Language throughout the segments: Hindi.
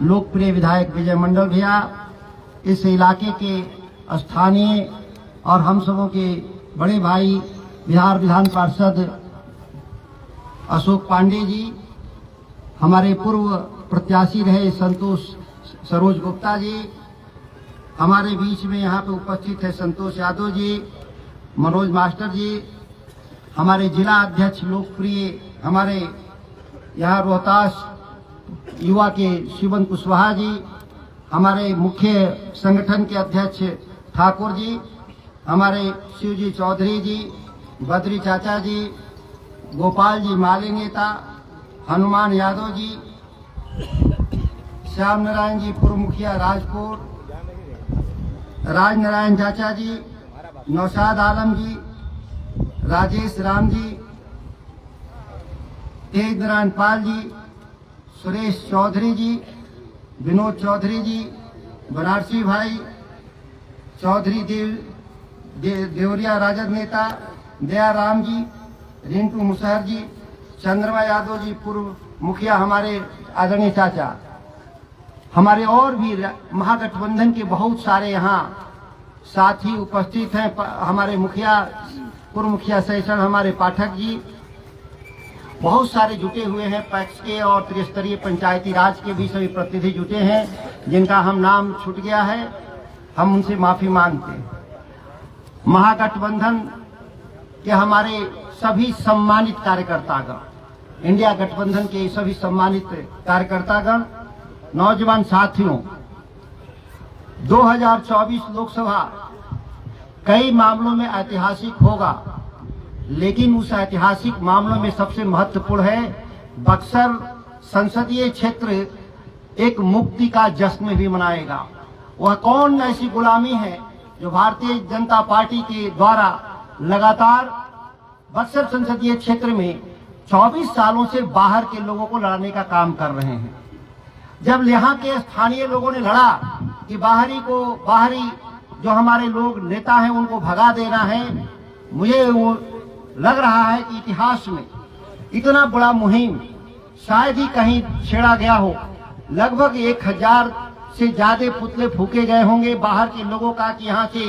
लोकप्रिय विधायक विजय मंडल भैया, इस इलाके के स्थानीय और हम सबों के बड़े भाई बिहार विधान पार्षद अशोक पांडे जी, हमारे पूर्व प्रत्याशी रहे संतोष सरोज गुप्ता जी, हमारे बीच में यहाँ पे उपस्थित है संतोष यादव जी, मनोज मास्टर जी, हमारे जिला अध्यक्ष लोकप्रिय हमारे यहाँ रोहतास युवा के शिवन कुशवाहा जी, हमारे मुख्य संगठन के अध्यक्ष ठाकुर जी, हमारे शिवजी चौधरी जी, बद्री चाचा जी, गोपाल जी माली नेता, हनुमान यादव जी, श्याम नारायण जी पूर्व मुखिया राजपुर, राज नारायण चाचा जी, नौशाद आलम जी, राजेश राम जी, तेज नारायण पाल जी, सुरेश चौधरी जी, विनोद चौधरी जी, बनारसी भाई चौधरी देवरिया राजद नेता, दयाराम जी, रिंटू मुसहर जी, चंद्रमा यादव जी पूर्व मुखिया हमारे आदरणीय चाचा, हमारे और भी महागठबंधन के बहुत सारे यहाँ साथी उपस्थित हैं। हमारे मुखिया पूर्व मुखिया सेशन हमारे पाठक जी, बहुत सारे जुटे हुए हैं। पैक्स के और त्रिस्तरीय पंचायती राज के भी सभी प्रतिनिधि जुटे हैं, जिनका हम नाम छूट गया है, हम उनसे माफी मांगते हैं। महागठबंधन के हमारे सभी सम्मानित कार्यकर्तागण, इंडिया गठबंधन के सभी सम्मानित कार्यकर्तागण, नौजवान साथियों, 2024 लोकसभा कई मामलों में ऐतिहासिक होगा, लेकिन उस ऐतिहासिक मामलों में सबसे महत्वपूर्ण है बक्सर संसदीय क्षेत्र एक मुक्ति का जश्न भी मनाएगा। वह कौन ऐसी गुलामी है जो भारतीय जनता पार्टी के द्वारा लगातार बक्सर संसदीय क्षेत्र में 24 सालों से बाहर के लोगों को लड़ाने का काम कर रहे हैं। जब यहाँ के स्थानीय लोगों ने लड़ा कि बाहरी जो हमारे लोग नेता हैं उनको भगा देना है, मुझे वो लग रहा है कि इतिहास में इतना बड़ा मुहिम शायद ही कहीं छेड़ा गया हो। लगभग 1000 से ज्यादा पुतले फूके गए होंगे बाहर के लोगों का कि यहाँ से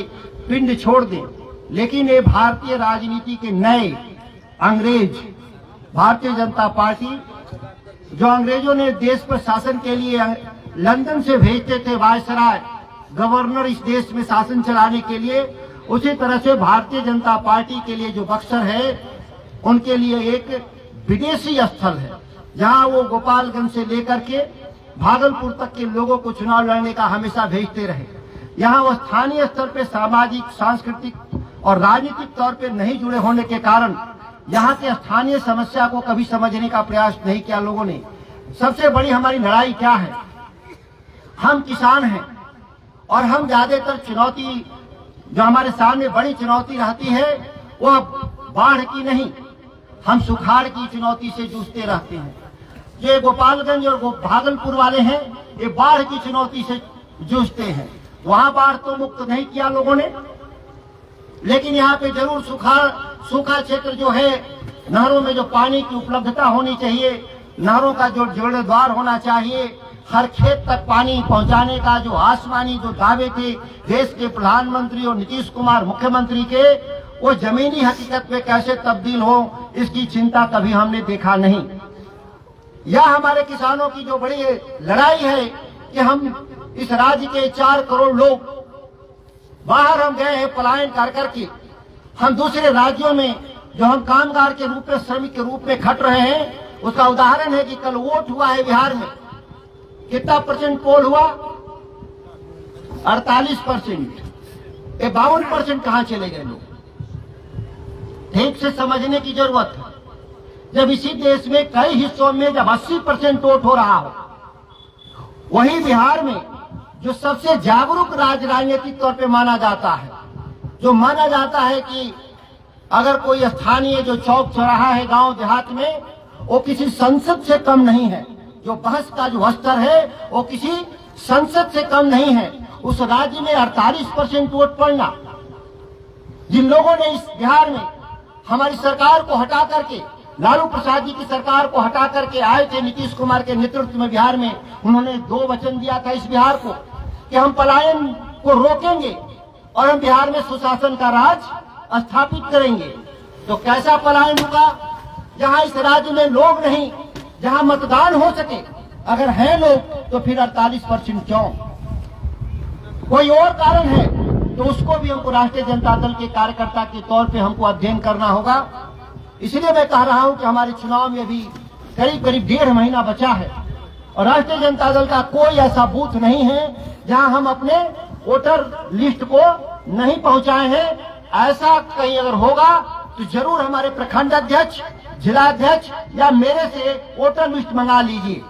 पिंड छोड़ दें, लेकिन ये भारतीय राजनीति के नए अंग्रेज भारतीय जनता पार्टी, जो अंग्रेजों ने देश पर शासन के लिए लंदन से भेजते थे वायसराय गवर्नर इस देश में शासन चलाने के लिए, उसी तरह से भारतीय जनता पार्टी के लिए जो बक्सर है उनके लिए एक विदेशी स्थल है, जहां वो गोपालगंज से लेकर के भागलपुर तक के लोगों को चुनाव लड़ने का हमेशा भेजते रहे। यहाँ वो स्थानीय स्तर पे सामाजिक, सांस्कृतिक और राजनीतिक तौर पे नहीं जुड़े होने के कारण यहाँ के स्थानीय समस्या को कभी समझने का प्रयास नहीं किया लोगों ने। सबसे बड़ी हमारी लड़ाई क्या है? हम किसान हैं और हम ज्यादातर चुनौती जो हमारे सामने बड़ी चुनौती रहती है वह बाढ़ की नहीं, हम सुखाड़ की चुनौती से जूझते रहते हैं। ये गोपालगंज और भागलपुर वाले हैं, ये बाढ़ की चुनौती से जूझते हैं। वहां बाढ़ तो मुक्त नहीं किया लोगों ने, लेकिन यहाँ पे जरूर सूखा क्षेत्र जो है, नहरों में जो पानी की उपलब्धता होनी चाहिए, नहरों का जो जोड़द्वार होना चाहिए, हर खेत तक पानी पहुंचाने का जो आसमानी जो दावे थे देश के प्रधानमंत्री और नीतीश कुमार मुख्यमंत्री के, वो जमीनी हकीकत में कैसे तब्दील हो, इसकी चिंता कभी हमने देखा नहीं। यह हमारे किसानों की जो बड़ी लड़ाई है कि हम इस राज्य के 4 करोड़ लोग बाहर हम गए हैं पलायन कर करके, हम दूसरे राज्यों में जो हम कामगार के रूप में, श्रमिक के रूप में खट रहे हैं, उसका उदाहरण है कि कल वोट हुआ है बिहार में, कितना % पोल हुआ? 48%। 52% कहां चले गए लोग? ठीक से समझने की जरूरत है। जब इसी देश में कई हिस्सों में जब 80% वोट हो रहा हो, वहीं बिहार में जो सबसे जागरूक राजनीतिक तौर पे माना जाता है, जो माना जाता है कि अगर कोई स्थानीय जो चौक चौराहा है गांव देहात में, वो किसी संसद से कम नहीं है, जो बहस का जो स्तर है वो किसी संसद से कम नहीं है। उस राज्य में 48% वोट पड़ना, जिन लोगों ने इस बिहार में हमारी सरकार को हटा करके लालू प्रसाद जी की सरकार को हटा करके आए थे नीतीश कुमार के नेतृत्व में बिहार में, उन्होंने 2 वचन दिया था इस बिहार को कि हम पलायन को रोकेंगे और हम बिहार में सुशासन का राज स्थापित करेंगे। तो कैसा पलायन होगा? जहां इस राज्य में लोग नहीं, जहां मतदान हो सके, अगर है लोग तो फिर 48% क्यों? कोई और कारण है तो उसको भी हमको राष्ट्रीय जनता दल के कार्यकर्ता के तौर पे हमको अध्ययन करना होगा। इसलिए मैं कह रहा हूं कि हमारे चुनाव में भी करीब करीब 1.5 महीना बचा है और राष्ट्रीय जनता दल का कोई ऐसा बूथ नहीं है जहां हम अपने वोटर लिस्ट को नहीं पहुंचाए हैं। ऐसा कहीं अगर होगा तो जरूर हमारे प्रखंड अध्यक्ष, जिलाध्यक्ष या मेरे से वोटर लिस्ट मंगा लीजिए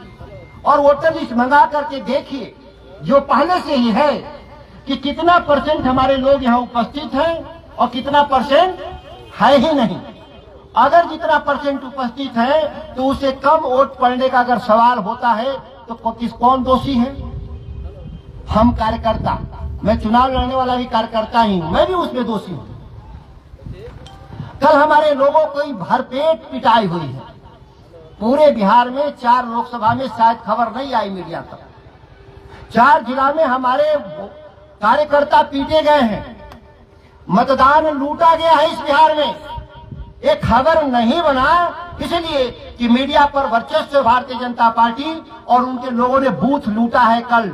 और वोटर लिस्ट मंगा करके देखिए जो पहले से ही है कि कितना % हमारे लोग यहाँ उपस्थित हैं और कितना % है ही नहीं। अगर जितना % उपस्थित है तो उसे कम वोट पड़ने का अगर सवाल होता है तो कौन दोषी है? हम कार्यकर्ता, मैं चुनाव लड़ने वाला भी कार्यकर्ता ही हूं, मैं भी उसमें दोषी हूं। कल हमारे लोगों को भरपेट पिटाई हुई है पूरे बिहार में। 4 लोकसभा में शायद खबर नहीं आई मीडिया तक। 4 जिला में हमारे कार्यकर्ता पीटे गए हैं, मतदान लूटा गया है इस बिहार में। एक खबर नहीं बना इसलिए कि मीडिया पर वर्चस्व भारतीय जनता पार्टी और उनके लोगों ने बूथ लूटा है कल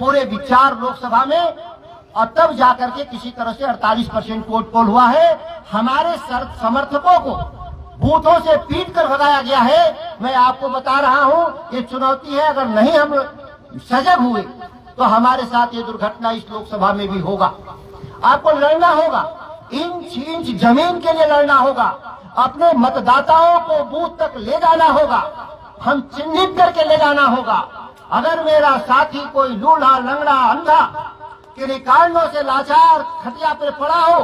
पूरे 4 लोकसभा में, और तब जाकर के किसी तरह से 48% वोट पोल हुआ है। हमारे समर्थकों को बूथों से पीट कर भगाया गया है। मैं आपको बता रहा हूं ये चुनौती है, अगर नहीं हम सजग हुए तो हमारे साथ ये दुर्घटना इस लोकसभा में भी होगा। आपको लड़ना होगा, इंच इंच जमीन के लिए लड़ना होगा, अपने मतदाताओं को बूथ तक ले जाना होगा, हम चिन्हित करके ले जाना होगा। अगर मेरा साथी कोई लूढ़ा, लंगड़ा, अंधा, किन्हीं कारणों से लाचार खटिया पर पड़ा हो,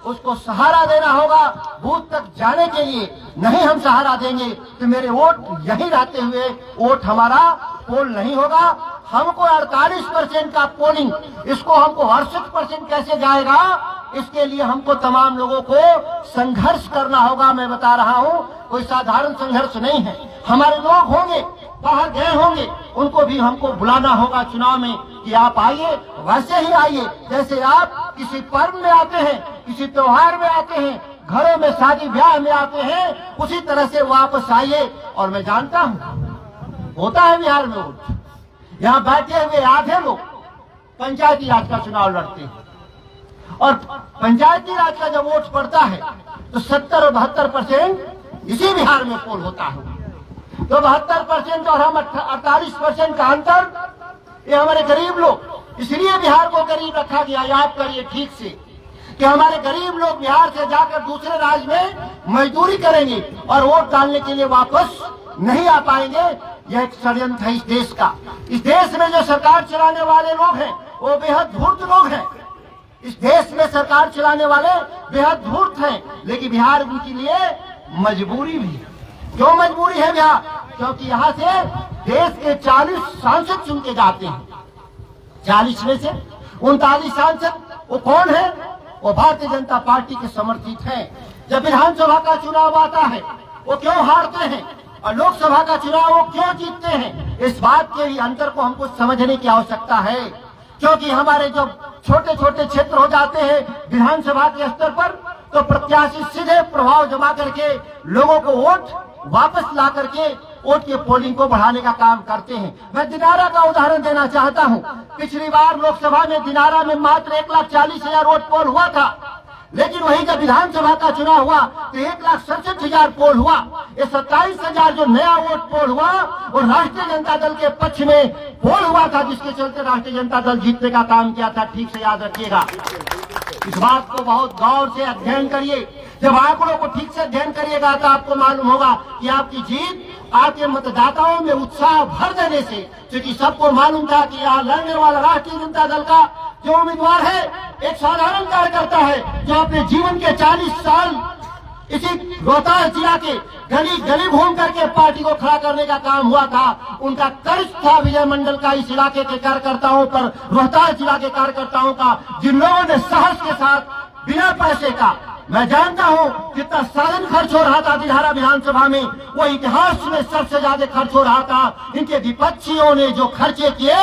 उसको सहारा देना होगा बूथ तक जाने के लिए। नहीं हम सहारा देंगे तो मेरे वोट यहीं रहते हुए वोट हमारा पोल नहीं होगा। हमको 48% का पोलिंग, इसको हमको 68% कैसे जाएगा? इसके लिए हमको तमाम लोगों को संघर्ष करना होगा। मैं बता रहा हूं कोई साधारण संघर्ष नहीं है। हमारे लोग होंगे, बाहर गए होंगे, उनको भी हमको बुलाना होगा चुनाव में कि आप आइए, वैसे ही आइए जैसे आप किसी पर्व में आते हैं, किसी त्योहार में आते हैं, घरों में शादी ब्याह में आते हैं, उसी तरह से वापस आइए। और मैं जानता हूं होता है बिहार में वोट, यहाँ बैठे हुए आधे लोग पंचायती राज का चुनाव लड़ते हैं और पंचायती राज का जब वोट पड़ता है तो 70 और 72% इसी बिहार में पोल होता है। तो 72% और हम 48% का अंतर, ये हमारे गरीब लोग, इसलिए बिहार को गरीब रखा गया। याद करिए ठीक से कि हमारे गरीब लोग बिहार से जाकर दूसरे राज्य में मजदूरी करेंगे और वोट डालने के लिए वापस नहीं आ पाएंगे। यह एक षड्यंत्र है इस देश का। इस देश में जो सरकार चलाने वाले लोग हैं वो बेहद धूर्त लोग हैं। इस देश में सरकार चलाने वाले बेहद धूर्त हैं, लेकिन बिहार उनके लिए मजबूरी भी है। क्यों मजबूरी है बिहार? क्योंकि यहाँ से देश के 40 सांसद चुन के जाते हैं। 40 में से 39 सांसद वो कौन है? वो भारतीय जनता पार्टी के समर्थित हैं। जब विधानसभा का चुनाव आता है वो क्यों हारते हैं और लोकसभा का चुनाव वो क्यों जीतते हैं? इस बात के भी अंतर को हमको समझने की आवश्यकता है। क्योंकि हमारे जो छोटे छोटे क्षेत्र हो जाते हैं विधानसभा के स्तर पर, तो प्रत्याशी सीधे प्रभाव जमा करके लोगों को वोट वापस ला करके वोट के पोलिंग को बढ़ाने का काम करते हैं। मैं दिनारा का उदाहरण देना चाहता हूं। पिछली बार लोकसभा में दिनारा में मात्र 1,40,000 वोट पोल हुआ था, लेकिन वही जब विधानसभा का चुनाव हुआ तो 1,67,000 पोल हुआ। ये 27,000 जो नया वोट पोल हुआ वो राष्ट्रीय जनता दल के पक्ष में पोल हुआ था, जिसके चलते राष्ट्रीय जनता दल जीतने का काम किया था। ठीक से याद रखिएगा, इस बात को बहुत गौर से अध्ययन करिए। जब आंकड़ों को ठीक से अध्ययन करिएगा तो आपको मालूम होगा कि आपकी जीत आपके मतदाताओं में उत्साह भर देने से, क्योंकि सबको मालूम था कि यहाँ लड़ने वाला राष्ट्रीय जनता दल का जो उम्मीदवार है एक साधारण कार्यकर्ता है जो अपने जीवन के 40 साल इसी रोहतास जिला के गली गली घूम करके पार्टी को खड़ा करने का काम हुआ था। उनका कर्ज था विजय मंडल का इस इलाके के कार्यकर्ताओं पर, रोहतास जिला के कार्यकर्ताओं का, जिन लोगों ने साहस के साथ बिना पैसे का मैं जानता हूं कितना सालन खर्च हो रहा था दिल्हारा विधानसभा में, वो इतिहास में सबसे ज्यादा खर्च हो रहा था। इनके विपक्षियों ने जो खर्चे किए,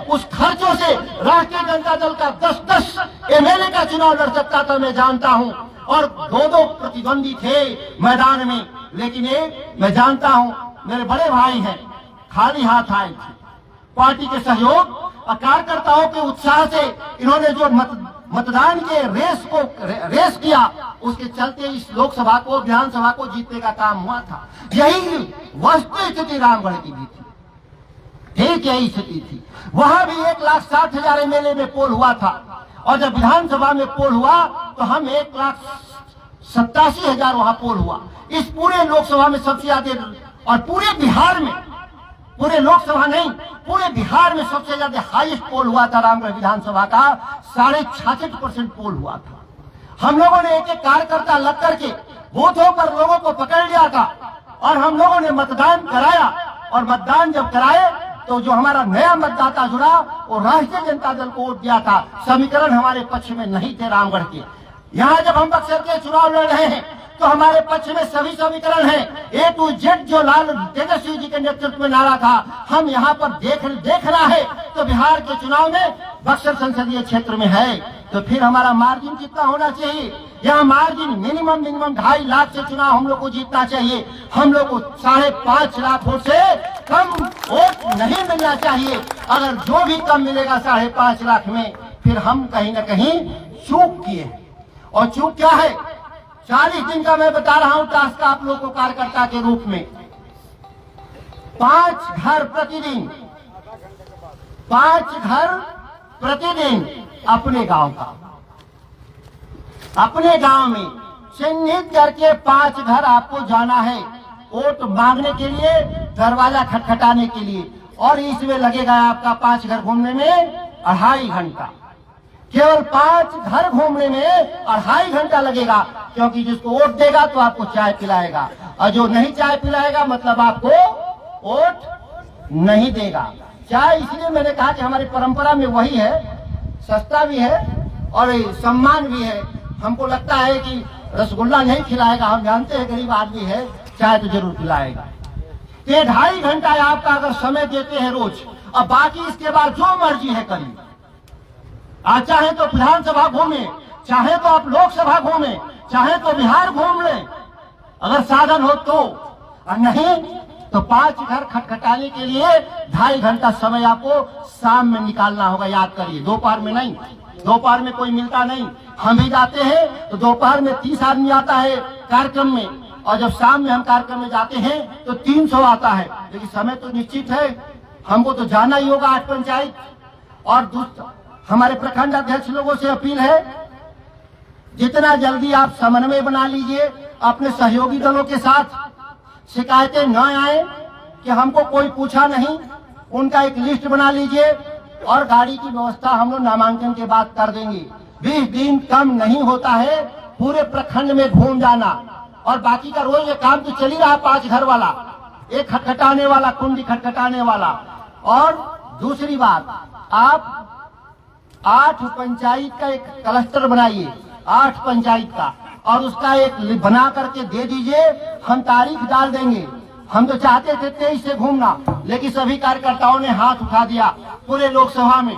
उस खर्चों से राष्ट्रीय जनता दल का 10-10 एमएलए का चुनाव लड़ सकता था, मैं जानता हूं। और 2-2 प्रतिद्वंदी थे मैदान में, लेकिन एक मैं जानता हूं, मेरे बड़े भाई हैं, खाली हाथ आए थे। पार्टी के सहयोग और कार्यकर्ताओं के उत्साह से इन्होंने जो मतदान के रेस किया, उसके चलते इस लोकसभा को, विधानसभा को जीतने का काम हुआ था। यही वस्तु स्थिति रामगढ़ की भी थी, ठीक यही स्थिति थी। वहां भी 1,60,000 एमएलए में पोल हुआ था, और जब विधानसभा में पोल हुआ तो हम 1,87,000 वहां पोल हुआ। इस पूरे लोकसभा में सबसे ज्यादा, और पूरे बिहार में, पूरे लोकसभा नहीं, पूरे बिहार में सबसे ज्यादा हाईएस्ट पोल हुआ था रामगढ़ विधानसभा का, 66.5% पोल हुआ था। हम लोगों ने एक एक कार्यकर्ता लग करके बूथों पर लोगों को पकड़ लिया था, और हम लोगों ने मतदान कराया। और मतदान जब कराए तो जो हमारा नया मतदाता जुड़ा, वो राष्ट्रीय जनता दल को वोट दिया था। समीकरण हमारे पक्ष में नहीं थे रामगढ़ के। यहाँ जब हम बक्सर के चुनाव लड़ रहे हैं तो हमारे पक्ष में सभी समीकरण हैं। A to Z जो लाल तेजस्वी जी के नेतृत्व में नारा था, हम यहाँ पर देखना है तो बिहार के चुनाव में बक्सर संसदीय क्षेत्र में है। तो फिर हमारा मार्जिन कितना होना चाहिए? यहाँ मार्जिन मिनिमम 2.5 लाख से चुनाव हम लोग को जीतना चाहिए। हम लोग को 5.5 लाख वोट से कम वोट नहीं मिलना चाहिए। अगर जो भी कम मिलेगा 5.5 लाख में, फिर हम कहीं न कहीं चूक किए। और चूक क्या है? 40 दिन का मैं बता रहा हूं टास्क आप लोगों को कार्यकर्ता के रूप में। 5 घर प्रतिदिन, 5 घर प्रतिदिन अपने गांव का, अपने गांव में चिन्हित करके 5 घर आपको जाना है वोट मांगने के लिए, दरवाजा खटखटाने के लिए। और इसमें लगेगा आपका 5 घर घूमने में 2.5 घंटा। केवल 5 घर घूमने में 2.5 घंटा लगेगा, क्योंकि जिसको वोट देगा तो आपको चाय पिलाएगा, और जो नहीं चाय पिलाएगा मतलब आपको वोट नहीं देगा। चाय इसलिए मैंने कहा कि हमारी परंपरा में वही है, सस्ता भी है और सम्मान भी है। हमको लगता है कि रसगुल्ला नहीं खिलाएगा, हम जानते हैं गरीब आदमी है, चाय तो जरूर पिलाएगा। तो 2.5 घंटा आपका अगर समय देते हैं रोज, और बाकी इसके बाद जो मर्जी है करिए। आज चाहे तो विधानसभा घूमे, चाहे तो आप लोकसभा घूमे, चाहे तो बिहार घूम लें, अगर साधन हो तो। और नहीं तो 5 घर खटखटाने के लिए 2.5 घंटा समय आपको शाम में निकालना होगा। याद करिए, दोपहर में नहीं, दोपहर में कोई मिलता नहीं। हम भी जाते हैं तो दोपहर में 30 आदमी आता है कार्यक्रम में, और जब शाम में हम कार्यक्रम में जाते हैं तो 300 आता है। लेकिन समय तो निश्चित है, हमको तो जाना ही होगा 8 पंचायत। और हमारे प्रखंड अध्यक्ष लोगों से अपील है, जितना जल्दी आप समन्वय बना लीजिए अपने सहयोगी दलों के साथ। शिकायतें न आए कि हमको कोई पूछा नहीं, उनका एक लिस्ट बना लीजिए, और गाड़ी की व्यवस्था हम लोग नामांकन के बाद कर देंगे। 20 दिन कम नहीं होता है पूरे प्रखंड में घूम जाना। और बाकी का रोज ये काम तो चल ही रहा, 5 घर वाला, एक खटखटाने वाला, कुंडी खटखटाने वाला। और दूसरी बात, आप 8 पंचायत का एक क्लस्टर बनाइए, 8 पंचायत का, और उसका एक बना करके दे दीजिए, हम तारीख डाल देंगे। हम तो चाहते थे 23 से घूमना, लेकिन सभी कार्यकर्ताओं ने हाथ उठा दिया पूरे लोकसभा में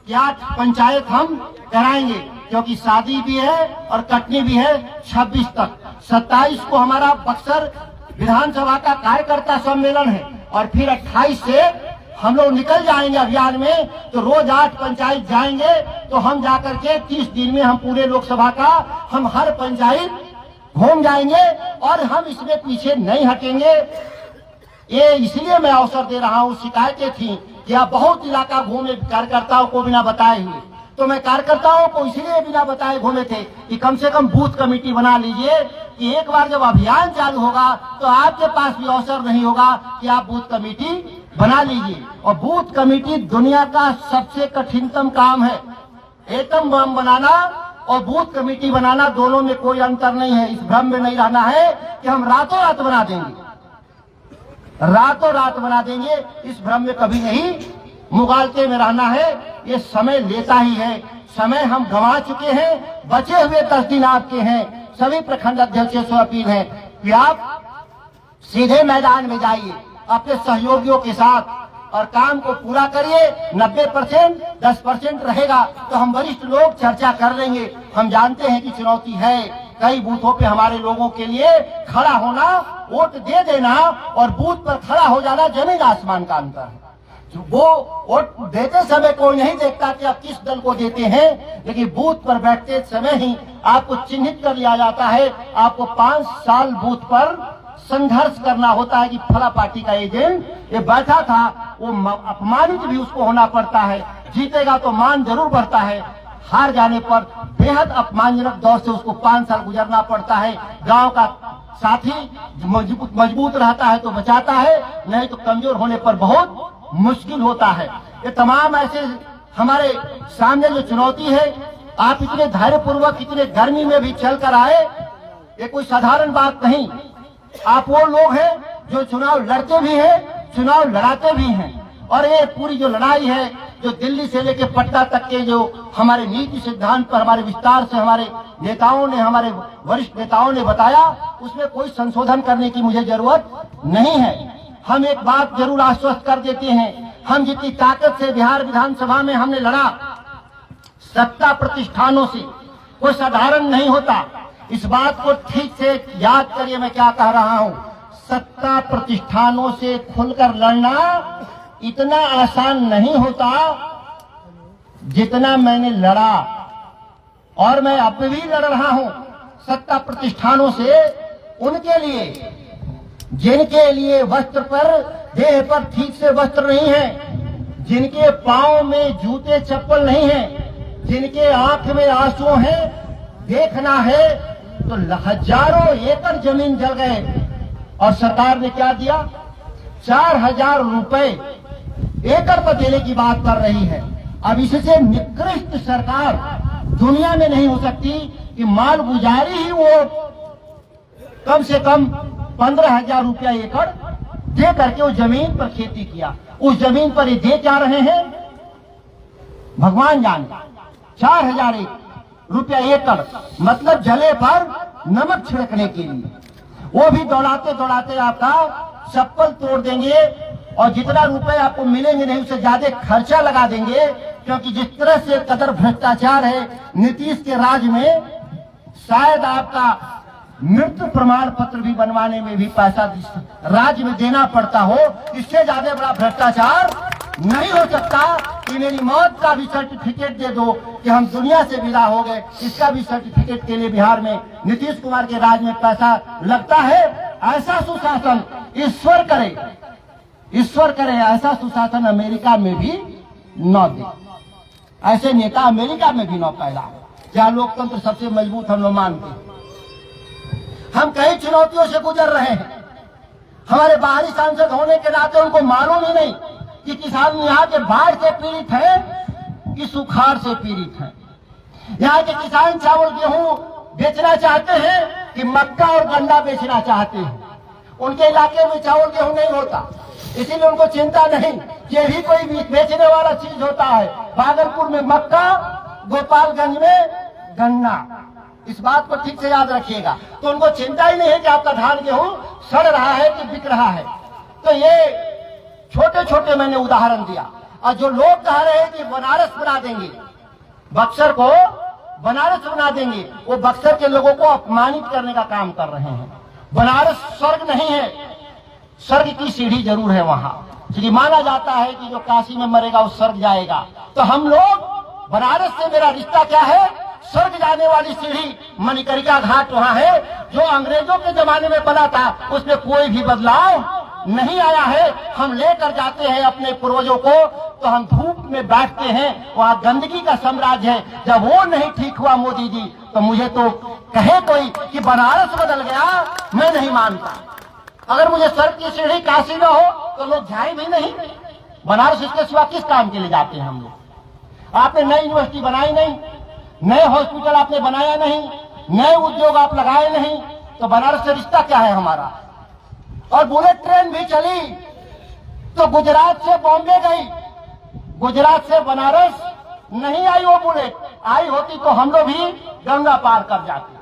कि 8 पंचायत हम कराएंगे, क्योंकि शादी भी है और कटनी भी है 26 तक। 27 को हमारा बक्सर विधानसभा का कार्यकर्ता सम्मेलन है, और फिर 28 से हम लोग निकल जाएंगे अभियान में। तो रोज 8 पंचायत जाएंगे, तो हम जाकर के 30 दिन में हम पूरे लोकसभा का हम हर पंचायत घूम जाएंगे, और हम इसमें पीछे नहीं हटेंगे। ये इसलिए मैं अवसर दे रहा हूँ, शिकायतें थी कि आप बहुत इलाका घूमे कार्यकर्ताओं को बिना बताए हुए, तो मैं कार्यकर्ताओं को इसलिए बिना बताए घूमे थे कि कम से कम बूथ कमेटी बना लीजिए, कि एक बार जब अभियान चालू होगा तो आपके पास भी अवसर नहीं होगा कि आप बूथ कमेटी बना लीजिए। और बूथ कमेटी दुनिया का सबसे कठिनतम काम है। एटम बम बनाना और बूथ कमेटी बनाना, दोनों में कोई अंतर नहीं है। इस भ्रम में नहीं रहना है कि हम रातों रात बना देंगे, रातों रात बना देंगे, इस भ्रम में कभी नहीं मुगालते में रहना है। ये समय लेता ही है, समय हम गंवा चुके हैं, बचे हुए 10 दिन आपके हैं। सभी प्रखंड अध्यक्षों से अपील है कि आप सीधे मैदान में जाइए अपने सहयोगियों के साथ और काम को पूरा करिए। 90% 10% रहेगा तो हम वरिष्ठ लोग चर्चा कर लेंगे। हम जानते हैं कि चुनौती है, कई बूथों पे हमारे लोगों के लिए खड़ा होना, वोट दे देना और बूथ पर खड़ा हो जाना जमीन आसमान का अंतर है। वो वोट देते समय कोई नहीं देखता कि आप किस दल को देते हैं, लेकिन बूथ पर बैठते समय ही आपको चिन्हित कर लिया जाता है। आपको 5 साल बूथ पर संघर्ष करना होता है कि फला पार्टी का एजेंट ये बैठा था, वो अपमानित भी उसको होना पड़ता है। जीतेगा तो मान जरूर बढ़ता है, हार जाने पर बेहद अपमानजनक दौर से उसको 5 साल गुजरना पड़ता है। गांव का साथी मजबूत रहता है तो बचाता है, नहीं तो कमजोर होने पर बहुत मुश्किल होता है। ये तमाम ऐसे हमारे सामने जो चुनौती है, आप इतने धैर्यपूर्वक इतने गर्मी में भी चल कर आए, ये कोई साधारण बात नहीं। आप वो लोग हैं जो चुनाव लड़ते भी हैं, चुनाव लड़ाते भी हैं। और ये पूरी जो लड़ाई है, जो दिल्ली से लेके पटना तक के जो हमारे नीति सिद्धांत पर हमारे विस्तार से हमारे नेताओं ने, हमारे वरिष्ठ नेताओं ने बताया, उसमें कोई संशोधन करने की मुझे जरूरत नहीं है। हम एक बात जरूर आश्वस्त कर देते हैं, हम जितनी ताकत से बिहार विधानसभा में हमने लड़ा, सत्ता प्रतिष्ठानों से कोई साधारण नहीं होता। इस बात को ठीक से याद करिए मैं क्या कह रहा हूं। सत्ता प्रतिष्ठानों से खुलकर लड़ना इतना आसान नहीं होता जितना मैंने लड़ा, और मैं अब भी लड़ रहा हूं सत्ता प्रतिष्ठानों से, उनके लिए जिनके लिए वस्त्र पर, देह पर ठीक से वस्त्र नहीं है, जिनके पांव में जूते चप्पल नहीं है, जिनके आंख में आंसू हैं, देखना है तो हजारों एकड़ जमीन जल गए। और सरकार ने क्या दिया? 4000 रुपए एकड़ पर देने की बात कर रही है। अब इससे निकृष्ट सरकार दुनिया में नहीं हो सकती कि मालगुजारी ही वो कम से कम 15,000 रुपया एकड़ दे करके उस जमीन पर खेती किया। उस जमीन पर ये दे क्या रहे हैं भगवान जाने। 4000 रुपया एकड़ मतलब जले पर नमक छिड़कने के लिए। वो भी दौड़ाते दौड़ाते आपका चप्पल तोड़ देंगे और जितना रुपए आपको मिलेंगे नहीं उससे ज्यादा खर्चा लगा देंगे, क्योंकि जिस तरह से कदर भ्रष्टाचार है नीतीश के राज में, शायद आपका मृत्यु प्रमाण पत्र भी बनवाने में भी पैसा राज्य में देना पड़ता हो। इससे ज्यादा बड़ा भ्रष्टाचार नहीं हो सकता कि मेरी मौत का भी सर्टिफिकेट दे दो कि हम दुनिया से विदा हो गए। इसका भी सर्टिफिकेट के लिए बिहार में नीतीश कुमार के राज में पैसा लगता है। ऐसा सुशासन ईश्वर करे, ईश्वर करे ऐसा सुशासन अमेरिका में भी न दे, ऐसे नेता अमेरिका में भी न पैदा हो जहाँ लोकतंत्र सबसे मजबूत हम लोग मानते हैं। हम कई चुनौतियों से गुजर रहे हैं। हमारे बाहरी सांसद होने के नाते उनको मालूम ही नहीं कि किसान यहाँ के बाढ़ से पीड़ित है कि सुखाड़ से पीड़ित है। यहाँ के किसान चावल गेहूं बेचना चाहते हैं कि मक्का और गन्ना बेचना चाहते हैं। उनके इलाके में चावल गेहूं नहीं होता, इसीलिए उनको चिंता नहीं। ये भी कोई बेचने वाला चीज होता है। भागलपुर में मक्का, गोपालगंज में गन्ना, इस बात को ठीक से याद रखिएगा। तो उनको चिंता ही नहीं है कि आपका धान गेहूं सड़ रहा है कि बिक रहा है। तो ये छोटे छोटे मैंने उदाहरण दिया। और जो लोग कह रहे हैं कि बनारस बना देंगे, बक्सर को बनारस बना देंगे, वो बक्सर के लोगों को अपमानित करने का काम कर रहे हैं। बनारस स्वर्ग नहीं है, स्वर्ग की सीढ़ी जरूर है वहां, क्योंकि माना जाता है कि जो काशी में मरेगा वो स्वर्ग जाएगा। तो हम लोग, बनारस से मेरा रिश्ता क्या है? स्वर्ग जाने वाली सीढ़ी मणिकर्णिका घाट वहां है, जो अंग्रेजों के जमाने में बना था, उसमें कोई भी बदलाव नहीं आया है। हम लेकर जाते हैं अपने पूर्वजों को, तो हम धूप में बैठते हैं, वहाँ गंदगी का साम्राज्य है। जब वो नहीं ठीक हुआ मोदी जी, तो मुझे तो कहे कोई कि बनारस बदल गया, मैं नहीं मानता। अगर मुझे स्वर्ग की सीढ़ी काशी न हो तो लोग जाए भी नहीं। बनारस इसके सिवा किस काम के लिए जाते हैं हम लोग? आपने नई यूनिवर्सिटी बनाई नहीं, नए हॉस्पिटल आपने बनाया नहीं, नए उद्योग आप लगाए नहीं, तो बनारस से रिश्ता क्या है हमारा? और बुलेट ट्रेन भी चली तो गुजरात से बॉम्बे गई, गुजरात से बनारस नहीं आई। वो बुलेट आई होती तो हम लोग भी गंगा पार कर जाते।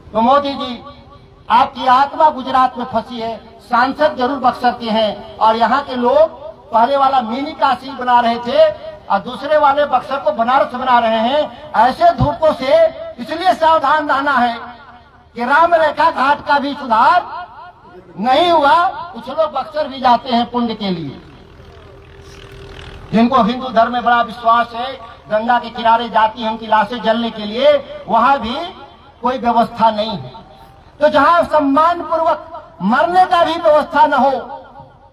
तो मोदी जी, आपकी आत्मा गुजरात में फंसी है, सांसद जरूर बक्सर के हैं, और यहाँ के लोग पहले वाला मिनी काशी बना रहे थे और दूसरे वाले बक्सर को बनारस बना रहे हैं। ऐसे धूर्तों से इसलिए सावधान रहना है कि राम रेखा घाट का भी सुधार नहीं हुआ। कुछ लोग बक्सर भी जाते हैं पुण्य के लिए, जिनको हिंदू धर्म में बड़ा विश्वास है, गंगा के किनारे जाती हैं उनकी लाशें जलने के लिए, वहां भी कोई व्यवस्था नहीं है। तो जहां सम्मान पूर्वक मरने का भी व्यवस्था न हो,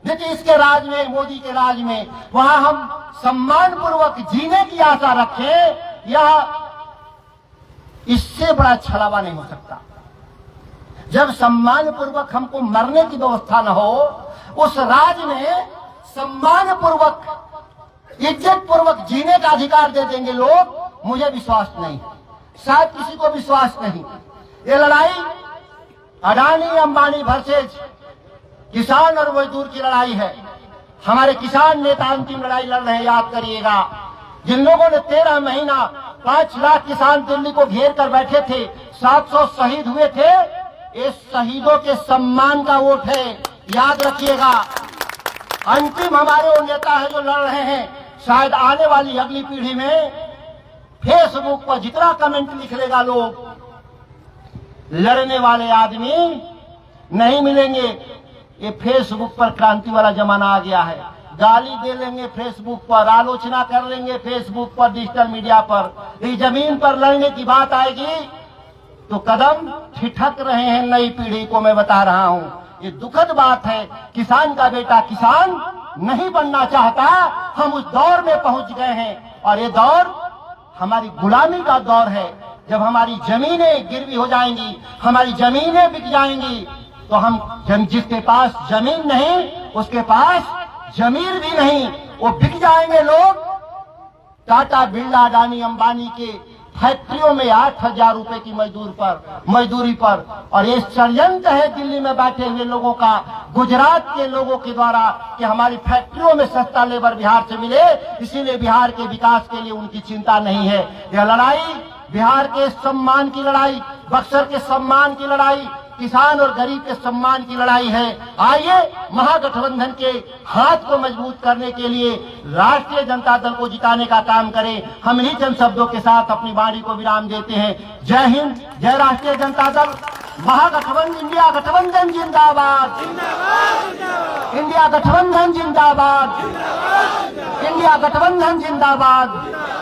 नीतीश के राज में, मोदी के राज में, वहां हम सम्मान पूर्वक जीने की आशा रखें, यह इससे बड़ा छलावा नहीं हो सकता। जब सम्मान पूर्वक हमको मरने की व्यवस्था न हो, उस राज में सम्मान पूर्वक, इज्जत पूर्वक जीने का अधिकार दे देंगे लोग, मुझे विश्वास नहीं, शायद किसी को विश्वास नहीं। ये लड़ाई अडानी अंबानी वर्सेज किसान और मजदूर की लड़ाई है। हमारे किसान नेता अंतिम लड़ाई लड़ रहे हैं, याद करिएगा। जिन लोगों ने 13 महीना 5 लाख किसान दिल्ली को घेर कर बैठे थे, 700 शहीद हुए थे, ये शहीदों के सम्मान का वोट है, याद रखिएगा। अंतिम हमारे वो नेता है जो लड़ रहे हैं। शायद आने वाली अगली पीढ़ी में फेसबुक पर जितना कमेंट लिख लेगा लोग, लड़ने वाले आदमी नहीं मिलेंगे। ये फेसबुक पर क्रांति वाला जमाना आ गया है। गाली दे लेंगे फेसबुक पर, आलोचना कर लेंगे फेसबुक पर, डिजिटल मीडिया पर। ये जमीन पर लड़ने की बात आएगी तो कदम ठिठक रहे हैं नई पीढ़ी को, मैं बता रहा हूं। ये दुखद बात है। किसान का बेटा किसान नहीं बनना चाहता। हम उस दौर में पहुंच गए हैं और ये दौर हमारी गुलामी का दौर है। जब हमारी जमीनें गिरवी हो जाएंगी, हमारी जमीनें बिक जाएंगी, तो हम जिसके पास जमीन नहीं उसके पास जमीर भी नहीं, वो बिक जाएंगे लोग। टाटा बिरला अडानी अंबानी के फैक्ट्रियों में 8,000 रुपए की मजदूरी पर, और ये षड्यंत्र है दिल्ली में बैठे हुए लोगों का, गुजरात के लोगों के द्वारा, कि हमारी फैक्ट्रियों में सस्ता लेबर बिहार से मिले, इसीलिए बिहार के विकास के लिए उनकी चिंता नहीं है। यह लड़ाई बिहार के सम्मान की लड़ाई, बक्सर के सम्मान की लड़ाई, किसान और गरीब के सम्मान की लड़ाई है। आइए महागठबंधन के हाथ को मजबूत करने के लिए राष्ट्रीय जनता दल को जिताने का काम करें। हम इन्हीं चंद शब्दों के साथ अपनी वाणी को विराम देते हैं। जय हिंद, जय राष्ट्रीय जनता दल, महागठबंधन, इंडिया गठबंधन जिंदाबाद, इंडिया गठबंधन जिंदाबाद, इंडिया गठबंधन जिंदाबाद।